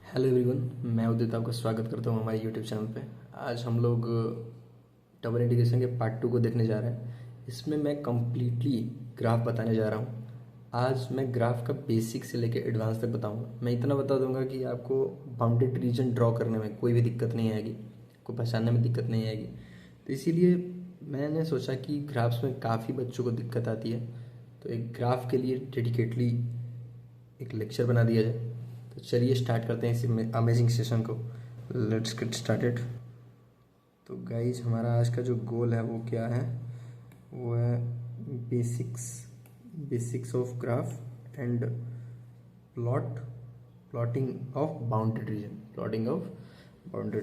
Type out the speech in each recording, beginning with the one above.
Hello everyone, मैं उदित आपका स्वागत करता हूँ हमारे यूट्यूब चैनल पे। आज हम लोग डबल इंटीग्रेशन के पार्ट 2 को देखने जा रहे हैं। इसमें मैं कम्प्लीटली ग्राफ बताने जा रहा हूँ। आज मैं ग्राफ का बेसिक से लेकर एडवांस तक बताऊँगा। मैं इतना बता दूंगा कि आपको बाउंडेड रीजन ड्रॉ करने में कोई भी दिक्कत नहीं आएगी, आपको पहचानने में दिक्कत नहीं आएगी। तो इसीलिए मैंने सोचा कि ग्राफ्स में काफ़ी बच्चों को दिक्कत आती है, तो एक ग्राफ के लिए डेडिकेटली एक लेक्चर बना दिया जाए। तो चलिए स्टार्ट करते हैं इस अमेजिंग सेशन को। Let's get started. तो गाइज, हमारा आज का जो गोल है वो क्या है? वो है basics of graph and plotting of bounded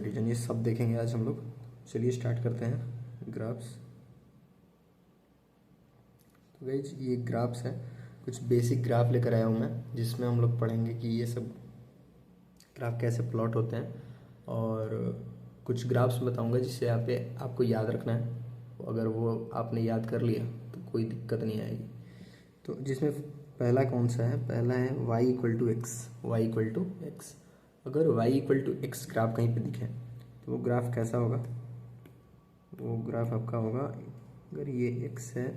reason, ये सब देखेंगे आज हम लोग। चलिए स्टार्ट करते हैं ग्राफ्स। तो गाइज, ये ग्राफ्स है, कुछ बेसिक ग्राफ लेकर आया हूँ मैं, जिसमें हम लोग पढ़ेंगे कि ये सब ग्राफ कैसे प्लॉट होते हैं, और कुछ ग्राफ्स बताऊंगा जिससे आपको याद रखना है। अगर वो आपने याद कर लिया तो कोई दिक्कत नहीं आएगी। तो जिसमें पहला कौन सा है? पहला है y इक्वल टू एक्स। अगर y equal to x graph कहीं पे दिखे तो वो ग्राफ कैसा होगा? वो ग्राफ आपका होगा, अगर ये x है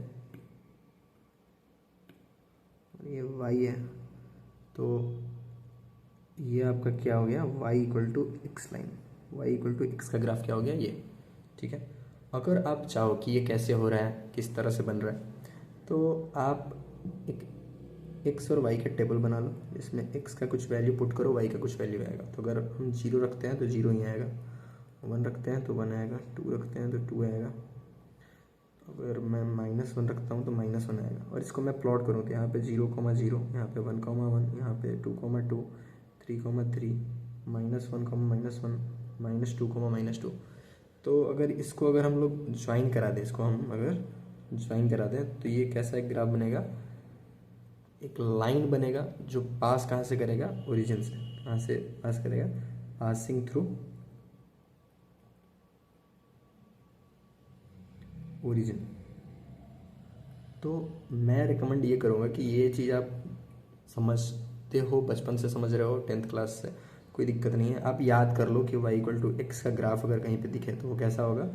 और ये y है, तो ये आपका क्या हो गया? y equal to x line. y equal to x का ग्राफ क्या हो गया? ये। ठीक है। अगर आप चाहो कि ये कैसे हो रहा है, किस तरह से बन रहा है, तो आप एक x और y का टेबल बना लो, इसमें x का कुछ वैल्यू पुट करो, y का कुछ वैल्यू आएगा। तो अगर हम 0 रखते हैं तो 0 ही आएगा, 1 रखते हैं तो 1 आएगा, 2 रखते हैं तो 2 आएगा, अगर मैं -1 रखता हूँ तो -1 आएगा। और इसको मैं प्लॉट करूँ तो यहाँ पे 0,0, यहाँ पे 1,1, यहाँ पे 2,2, 3,3, -1, -1, -2, -2। तो अगर हम लोग ज्वाइन करा दें, इसको हम अगर ज्वाइन करा दें तो ये कैसा एक ग्राफ बनेगा? एक लाइन बनेगा जो पास कहाँ से करेगा? ओरिजिन से। कहाँ से पास करेगा? Passing through origin. तो मैं रिकमेंड ये करूँगा कि ये चीज़ आप समझते हो, बचपन से समझ रहे हो, 10th क्लास से, कोई दिक्कत नहीं है। आप याद कर लो कि y इक्वल टू एक्स का ग्राफ अगर कहीं पे दिखे तो वो कैसा होगा?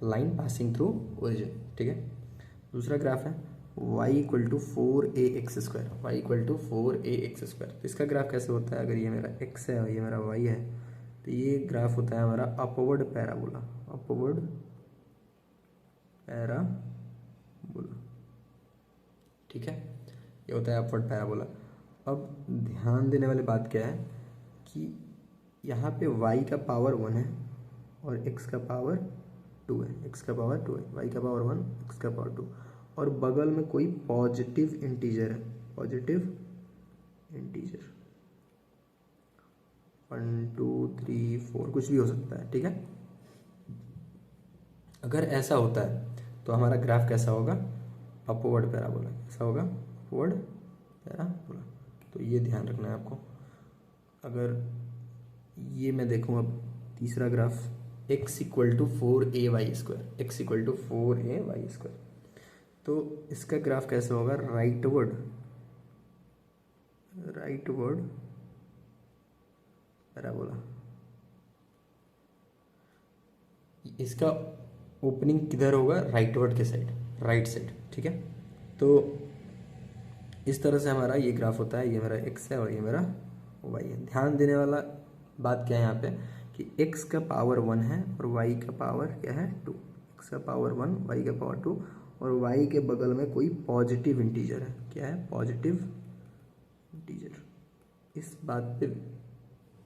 Line passing through origin. ठीक है। दूसरा ग्राफ है y equal to 4ax²। y equal to 4ax²। तो इसका ग्राफ कैसे होता है? अगर ये मेरा x है और ये मेरा y है, तो ये ग्राफ होता है हमारा अपवर्ड पैराबोला। ठीक है, ये होता है अपवर्ड पैराबोला। अब ध्यान देने वाली बात क्या है कि यहाँ पे y का पावर 1 है और x का पावर 2 है, y का पावर 1, x का पावर 2, और बगल में कोई पॉजिटिव इंटीजर है, 1 2 3 4 कुछ भी हो सकता है। ठीक है। अगर ऐसा होता है तो हमारा ग्राफ कैसा होगा? Upward parabola. कैसा होगा? Upward parabola. तो ये ध्यान रखना है आपको। अगर ये मैं देखूँ अब तीसरा graph, x equal to 4ay², तो इसका ग्राफ कैसे होगा? Rightward parabola. इसका ओपनिंग किधर होगा? राइटवर्ड के साइड, राइट साइड। ठीक है। तो इस तरह से हमारा ये ग्राफ होता है। ये मेरा x है और ये मेरा y है। ध्यान देने वाला बात क्या है यहाँ पे कि x का पावर 1 है और y का पावर क्या है? 2। x का पावर 1, y का पावर 2, और y के बगल में कोई पॉजिटिव इंटीजर है। क्या है? Positive integer. इस बात पे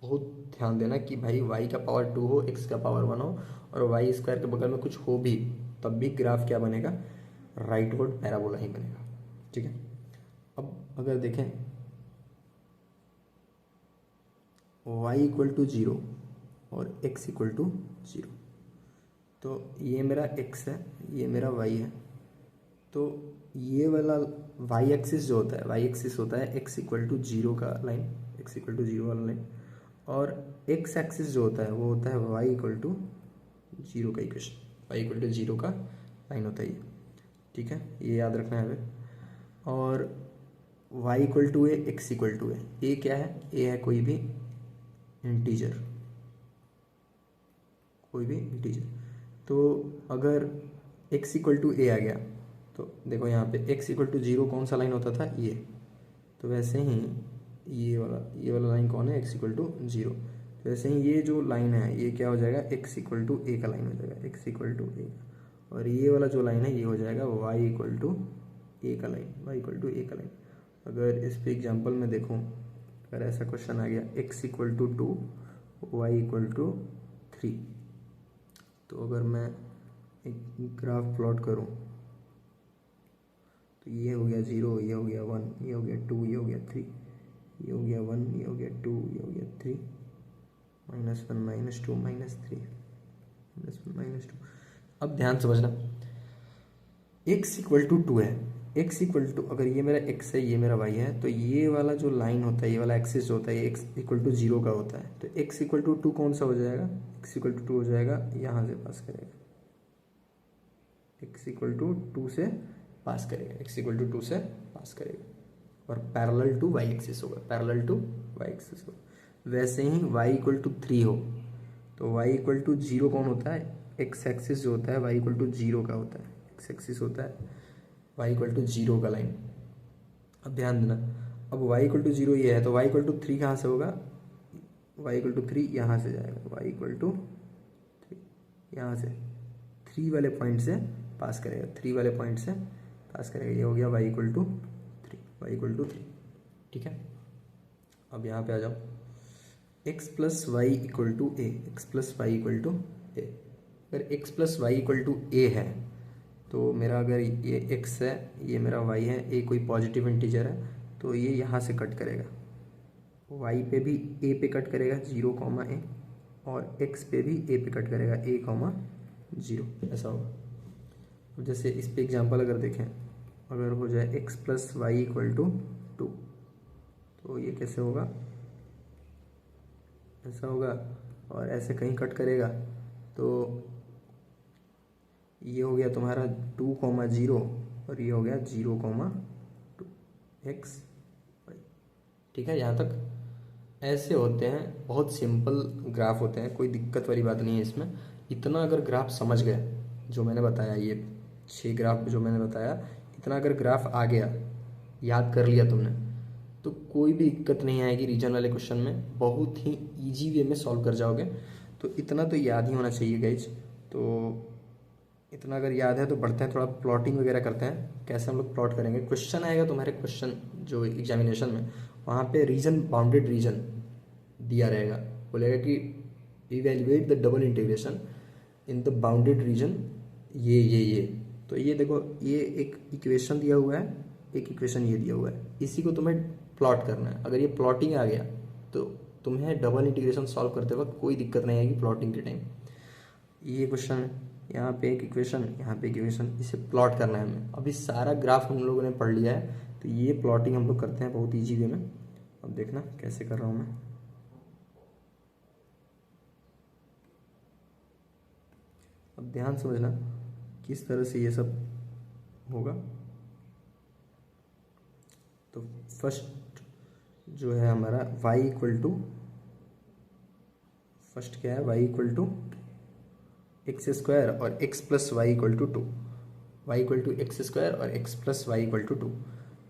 बहुत ध्यान देना कि भाई y का पावर 2 हो, x का पावर 1 हो, और y² के बगल में कुछ हो भी, तब भी ग्राफ क्या बनेगा? राइटवर्ड पैराबोला ही बनेगा। ठीक है। अब अगर देखें y इक्वल टू 0 और x इक्वल टू 0, तो ये मेरा x है, ये मेरा y है। तो ये वाला y एक्सिस जो होता है, y एक्सिस होता है x इक्वल टू 0 का लाइन, x इक्वल टू 0 वाला लाइन, और x एक्सिस जो होता है वो होता है y इक्वल टू 0 का इक्वेशन, y इक्वल टू 0 का लाइन होता है ये। ठीक है, ये याद रखना है हमें। और y equal to A, X equal to A, A क्या है? ए है कोई भी इंटीजर, कोई भी इंटीजर। तो अगर x इक्वल टू ए आ गया तो देखो यहाँ पे x इक्वल टू 0 कौन सा लाइन होता था, ये। तो वैसे ही ये वाला लाइन कौन है, x इक्वल टू 0। तो वैसे ही ये जो लाइन है ये क्या हो जाएगा, x इक्वल टू ए का लाइन हो जाएगा, x इक्वल टू ए। और ये वाला जो लाइन है ये हो जाएगा y इक्वल टू ए का लाइन, y इक्वल टू ए का लाइन। अगर इस पे एग्जाम्पल में देखूँ, अगर ऐसा क्वेश्चन आ गया x equal to 2 y equal to 3, तो अगर मैं एक ग्राफ प्लॉट करूँ तो ये हो गया 0, ये हो गया 1, ये हो गया 2, ये हो गया 3, ये हो गया 1, ये हो गया 2, ये हो गया 3, -1 -2 -3 -1 -2। अब ध्यान समझना, x इक्वल टू 2 है, x इक्वल टू, अगर ये मेरा x है ये मेरा y है, तो ये वाला जो लाइन होता है, ये वाला एक्सिस होता है, ये x इक्वल टू 0 का होता है। तो x इक्वल टू 2 कौन सा हो जाएगा, x इक्वल टू 2 हो जाएगा, यहाँ से पास करेगा, x इक्वल टू 2 से पास करेगा, x इक्वल टू 2 से पास करेगा, और पैरेलल टू y एक्सिस होगा, पैरेलल टू y एक्सिस होगा। वैसे ही y इक्वल टू 3 हो तो y इक्वल टू 0 कौन होता है, x एक्सिस जो होता है y इक्वल टू 0 का होता है, x एक्सिस होता है y इक्वल टू 0 का लाइन। अब ध्यान देना, अब y इक्वल टू 0 ये है, तो y इक्वल टू 3 कहाँ से होगा, y इक्वल टू 3 यहाँ से जाएगा, y इक्वल टू 3 यहाँ से 3 वाले पॉइंट से पास करेगा, 3 वाले पॉइंट से पास करेगा, ये हो गया y equal to 3, y equal to 3। ठीक है, अब यहाँ पे आ जाओ, x plus y equal to A, x plus y equal to a. अगर x plus y equal to a है तो मेरा, अगर ये x है, ये मेरा y है, a कोई पॉजिटिव इंटीजर है, तो ये यहाँ से कट करेगा, y पे भी a पे कट करेगा 0, a, और x पे भी a पे कट करेगा a, 0, ऐसा होगा। अब जैसे इस पे एग्जांपल अगर देखें, अगर हो जाए x plus y equal to 2, तो ये कैसे होगा, ऐसा होगा, और ऐसे कहीं कट करेगा तो ये हो गया तुम्हारा 2, 0, और ये हो गया 0, 2 x y। ठीक है, यहाँ तक ऐसे होते हैं, बहुत सिंपल ग्राफ होते हैं, कोई दिक्कत वाली बात नहीं है इसमें। इतना अगर ग्राफ समझ गए जो मैंने बताया, ये 6 ग्राफ जो मैंने बताया, इतना अगर ग्राफ आ गया, याद कर लिया तुमने, तो कोई भी दिक्कत नहीं आएगी रीजन वाले क्वेश्चन में, बहुत ही इजी वे में सॉल्व कर जाओगे। तो इतना तो याद ही होना चाहिए गाइज। तो इतना अगर याद है तो बढ़ते हैं, थोड़ा प्लॉटिंग वगैरह करते हैं, कैसे हम लोग प्लॉट करेंगे। क्वेश्चन आएगा तुम्हारे, क्वेश्चन जो एग्जामिनेशन में, वहाँ पे रीजन, बाउंडेड रीजन दिया रहेगा, बोलेगा कि evaluate the double integration in the bounded reason, ये। तो ये देखो, ये एक इक्वेशन दिया हुआ है, एक इक्वेशन ये दिया हुआ है, इसी को तुम्हें प्लॉट करना है। अगर ये प्लॉटिंग आ गया तो तुम्हें डबल इंटीग्रेशन सॉल्व करते वक्त कोई दिक्कत नहीं आएगी प्लॉटिंग के टाइम। ये क्वेश्चन है, यहाँ पे एक इक्वेशन, यहाँ पे एक इक्वेशन, इसे प्लॉट करना है हमें। अभी सारा ग्राफ हम लोगों ने पढ़ लिया है, तो ये प्लॉटिंग हम लोग करते हैं बहुत ईजी वे में। अब देखना कैसे कर रहा हूँ मैं। अब ध्यान समझना किस तरह से ये सब होगा। तो फर्स्ट जो है हमारा y इक्वल टू, फर्स्ट क्या है, y equal to x square और x plus y equal to 2, y equal to x square और x plus y equal to 2।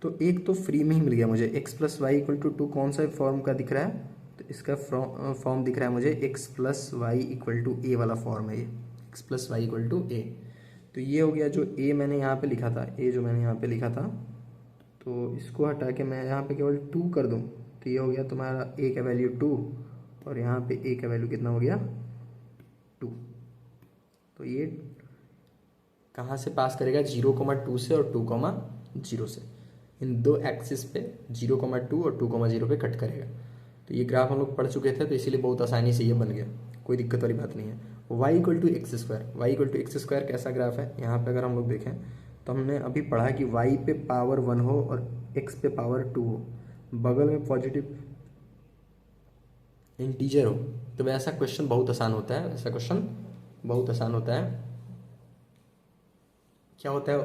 तो एक तो फ्री में ही मिल गया मुझे, x plus y equal to 2 कौन सा फॉर्म का दिख रहा है, तो इसका फॉर्म दिख रहा है मुझे x plus y equal to a वाला फॉर्म है ये, x plus y equal to a. तो ये हो गया जो a मैंने यहाँ पे लिखा था, a जो मैंने यहाँ पे लिखा था, तो इसको हटा के मैं यहाँ पे केवल 2 कर दूँ, तो ये हो गया तुम्हारा a का वैल्यू 2, और यहाँ पे a का वैल्यू कितना हो गया 2। तो ये कहाँ से पास करेगा, 0,2 से और 2,0 से, इन दो एक्सिस पे 0,2 और 2,0 पे कट करेगा। तो ये ग्राफ हम लोग पढ़ चुके थे, तो इसीलिए बहुत आसानी से ये बन गया, कोई दिक्कत वाली बात नहीं है। y equal to x square, y equal to x square कैसा ग्राफ है, यहाँ पे अगर हम लोग देखें तो हमने अभी पढ़ा कि y पे पावर 1 हो और x पे पावर 2 हो, बगल में पॉजिटिव इंटीजर हो, तो वैसा क्वेश्चन बहुत आसान होता है, ऐसा क्वेश्चन बहुत आसान होता है। क्या होता है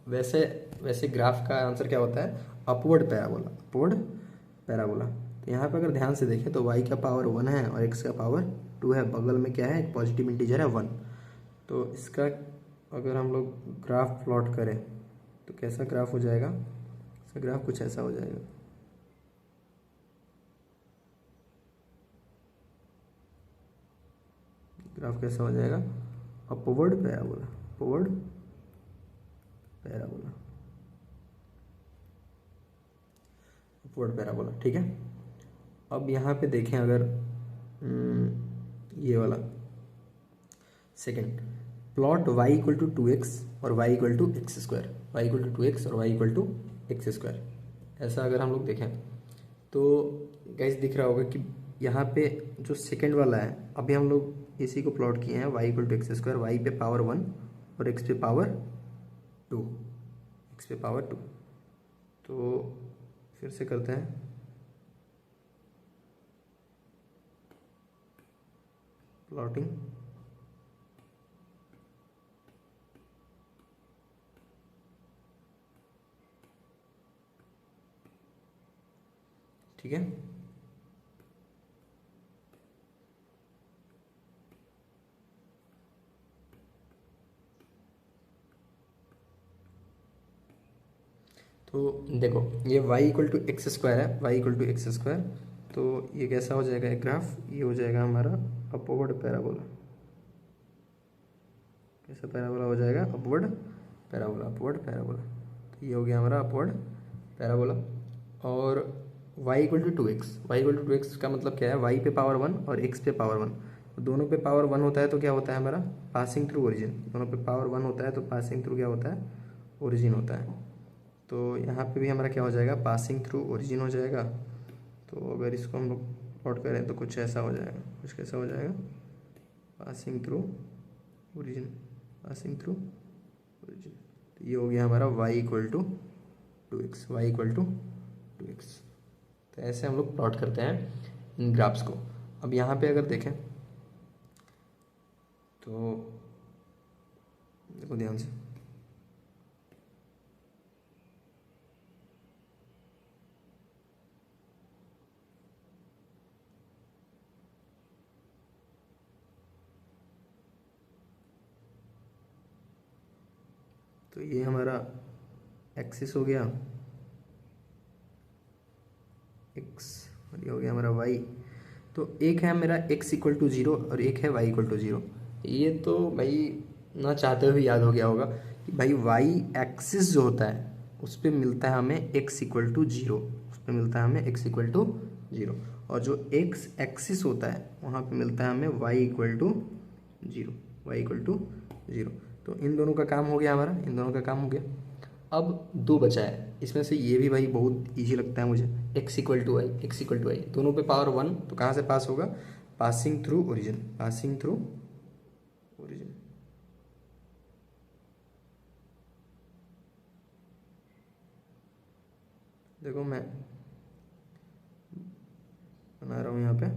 वैसे ग्राफ का आंसर क्या होता है, अपवर्ड पैराबोला, अपवर्ड पैराबोला। तो यहाँ पे अगर ध्यान से देखें तो y का पावर 1 है और x का पावर 2 है, बगल में क्या है, एक पॉजिटिव इंटीजर है 1। तो इसका अगर हम लोग ग्राफ प्लॉट करें तो कैसा ग्राफ हो जाएगा, इसका ग्राफ कुछ ऐसा हो जाएगा। ग्राफ कैसा हो जाएगा, upward parabola, upward parabola, upward parabola, ठीक है। अब यहाँ पे देखें अगर ये वाला second, plot y equal to 2x और y equal to x square, y equal to 2x और y equal to x square, ऐसा अगर हम लोग देखें तो गाइस दिख रहा होगा कि यहाँ पे जो सेकंड वाला है, अभी हम लोग इसी को प्लॉट किए हैं, y equal to x square, y पे पावर 1 और x पे पावर 2, x पे पावर 2। तो फिर से करते हैं, प्लॉटिंग, ठीक है। तो देखो ये y equal to x square है, y equal to x square, तो ये कैसा हो जाएगा एक ग्राफ, ये हो जाएगा हमारा अपवर्ड पैराबोला। कैसा पैराबोला हो जाएगा, अपवर्ड पैराबोला, अपवर्ड पैराबोला। तो ये हो गया हमारा अपवर्ड पैराबोला। और y equal to 2x, y equal to 2x का मतलब क्या है, y पे पावर 1 और x पे पावर 1, तो दोनों पे पावर 1 होता है तो क्या होता है हमारा, पासिंग थ्रू ओरिजिन। दोनों पे पावर 1 होता है तो पासिंग थ्रू क्या होता है, ओरिजिन होता है। तो यहाँ पे भी हमारा क्या हो जाएगा, पासिंग थ्रू ओरिजिन हो जाएगा। तो अगर इसको हम लोग प्लॉट करें तो कुछ ऐसा हो जाएगा, कुछ कैसा हो जाएगा, passing through origin, passing through origin. तो ये हो गया हमारा y equal to 2x, y equal to 2x। तो ऐसे हम लोग प्लॉट करते हैं इन ग्राफ्स को। अब यहाँ पे अगर देखें तो देखो ध्यान से, तो ये हमारा एक्सिस हो गया x और ये हो गया हमारा y। तो एक है मेरा x इक्वल टू 0 और एक है y इक्वल टू 0। ये तो भाई ना चाहते हुए याद हो गया होगा कि भाई y एक्सिस जो होता है उस पर मिलता है हमें x इक्वल टू 0, उस पर मिलता है हमें x इक्वल टू 0, और जो x एक्सिस होता है वहाँ पे मिलता है हमें y equal to 0, y equal to 0। तो इन दोनों का काम हो गया हमारा, इन दोनों का काम हो गया। अब दो बचा है, इसमें से ये भी भाई बहुत इजी लगता है मुझे, x equal to i, x equal to i, दोनों पे पावर 1, तो कहाँ से पास होगा, passing through origin, passing through origin. देखो मैं बना रहा हूँ यहाँ पे,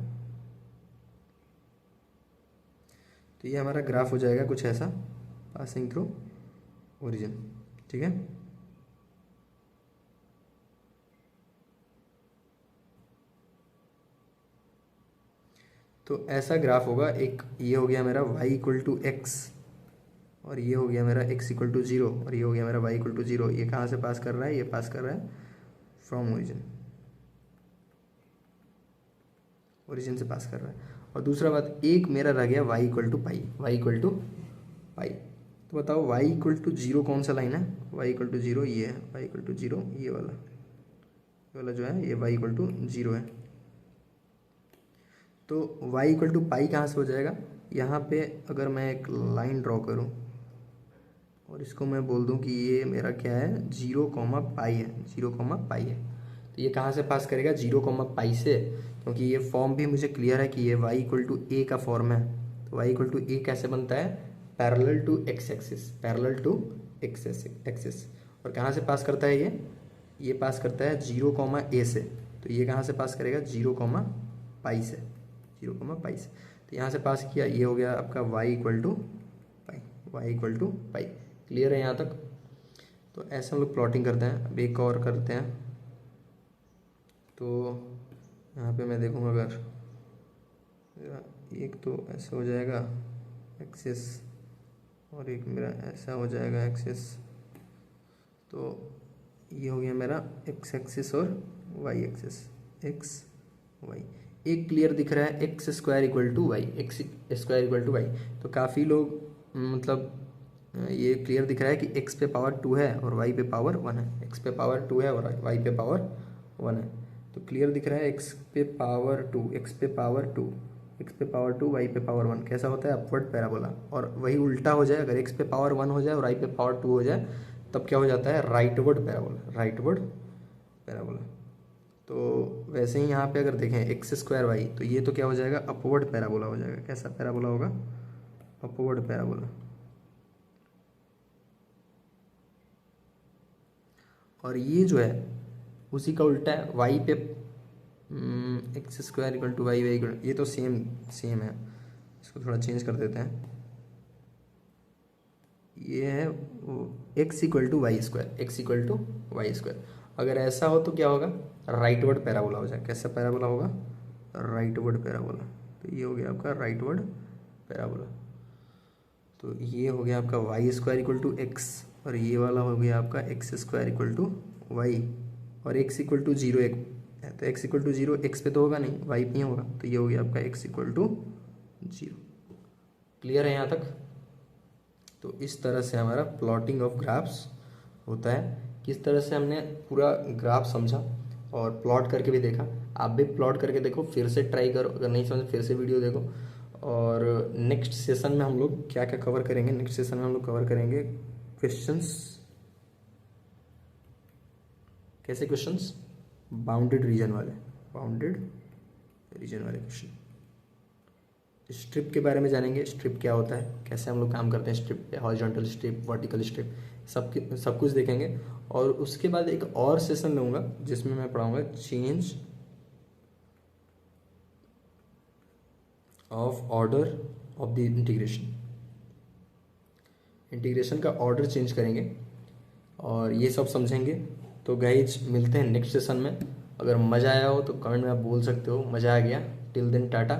तो ये हमारा ग्राफ हो जाएगा कुछ ऐसा, पासिंग थ्रू ओरिजिन, ठीक है। तो ऐसा ग्राफ होगा एक, ये हो गया मेरा y इक्वल टू एक्स और ये हो गया मेरा x इक्वल टू 0 और ये हो गया मेरा y इक्वल टू 0। ये कहाँ से पास कर रहा है, ये पास कर रहा है फ्रॉम ओरिजिन, ओरिजिन से पास कर रहा है। और दूसरा बात, एक मेरा रह गया y equal to pi, y equal to pi. तो बताओ y इक्वल टू 0 कौन सा लाइन है, y इक्वल टू 0 ये है, y इक्वल टू 0 ये वाला जो है, ये y इक्वल टू 0 है। तो y इक्वल टू पाई कहाँ से हो जाएगा, यहाँ पे अगर मैं एक लाइन ड्रॉ करूँ और इसको मैं बोल दूँ कि ये मेरा क्या है, 0 कॉमा पाई है, 0 कॉमा पाई है, तो ये कहाँ से पास करेगा, 0 कॉमा पाई से, क्योंकि ये फॉर्म भी मुझे क्लियर है कि ये y इक्वल टू ए का फॉर्म है। तो y इक्वल टू ए कैसे बनता है, parallel to x axis, parallel to x axis. और कहाँ से पास करता है ये पास करता है 0 कॉमा ए से, तो ये कहाँ से पास करेगा, 0 कॉमा पाई से, 0 कॉमा पाई से। तो यहाँ से पास किया, ये हो गया आपका y equal to pi, y equal to pi. Clear है यहाँ तक। तो ऐसे हम लोग प्लॉटिंग करते हैं। अब एक और करते हैं, तो यहाँ पे मैं देखूँगा अगर एक तो ऐसा हो जाएगा एक्सेस और एक मेरा ऐसा हो जाएगा एक्सेस, तो ये हो गया मेरा एक्स एक्सिस और वाई एक्सिस, एक्स वाई। एक क्लियर दिख रहा है x square equal to y, x square equal to y. तो काफ़ी लोग मतलब ये क्लियर दिख रहा है कि एक्स पे पावर 2 है और वाई पे पावर 1 है, एक्स पे पावर 2 है और वाई पे पावर 1 है। तो क्लियर दिख रहा है एक्स पे पावर 2, एक्स पे पावर 2, एक्स पे पावर 2, वाई पे पावर 1 कैसा होता है अपवर्ड पैराबोला। और वही उल्टा हो जाए, अगर एक्स पे पावर 1 हो जाए और वाई पे पावर 2 हो जाए तब क्या हो जाता है राइटवर्ड पैराबोला, राइटवर्ड पैराबोला। तो वैसे ही यहाँ पे अगर देखें एक्स स्क्वायर वाई, तो ये तो क्या हो जाएगा अपवर्ड पैराबोला हो जाएगा। कैसा पैराबोला होगा? Upward parabola. और ये जो है उसी का उल्टा है वाई पे, x square equal to y y, ये तो सेम सेम है, इसको थोड़ा चेंज कर देते हैं। ये है x equal to y square, x equal to y square. अगर ऐसा हो तो क्या होगा? राइटवर्ड पैराबोला हो जाए। कैसा पैराबोला होगा? Rightward parabola. तो ये हो गया आपका राइटवर्ड पैराबोला। तो ये हो गया आपका y square equal to x, और ये वाला हो गया आपका x square equal to y, और एक्स इक्वल टू जीरो एक है, तो x equal to zero x पे तो होगा नहीं, वाई पे ही होगा। तो ये हो गया आपका x equal to zero. Clear है यहाँ तक? तो इस तरह से हमारा प्लॉटिंग ऑफ ग्राफ्स होता है। किस तरह से हमने पूरा ग्राफ समझा और प्लॉट करके भी देखा। आप भी प्लॉट करके देखो, फिर से ट्राई करो, अगर नहीं समझ फिर से वीडियो देखो। और नेक्स्ट सेशन में हम लोग क्या क्या कवर करेंगे? नेक्स्ट सेशन में हम लोग कवर करेंगे क्वेश्चंस। कैसे क्वेश्चंस? बाउंडेड रीजन वाले, बाउंडेड रीजन वाले क्वेश्चन। स्ट्रिप के बारे में जानेंगे, स्ट्रिप क्या होता है, कैसे हम लोग काम करते हैं स्ट्रिप पे, हॉरिजॉन्टल स्ट्रिप, वर्टिकल स्ट्रिप, सब कुछ देखेंगे। और उसके बाद एक और सेशन लूँगा जिसमें मैं पढ़ाऊँगा change of order of the integration. Integration का ऑर्डर चेंज करेंगे और ये सब समझेंगे। तो गाइज मिलते हैं नेक्स्ट सेशन में। अगर मज़ा आया हो तो कमेंट में आप बोल सकते हो मज़ा आ गया। Till then Tata.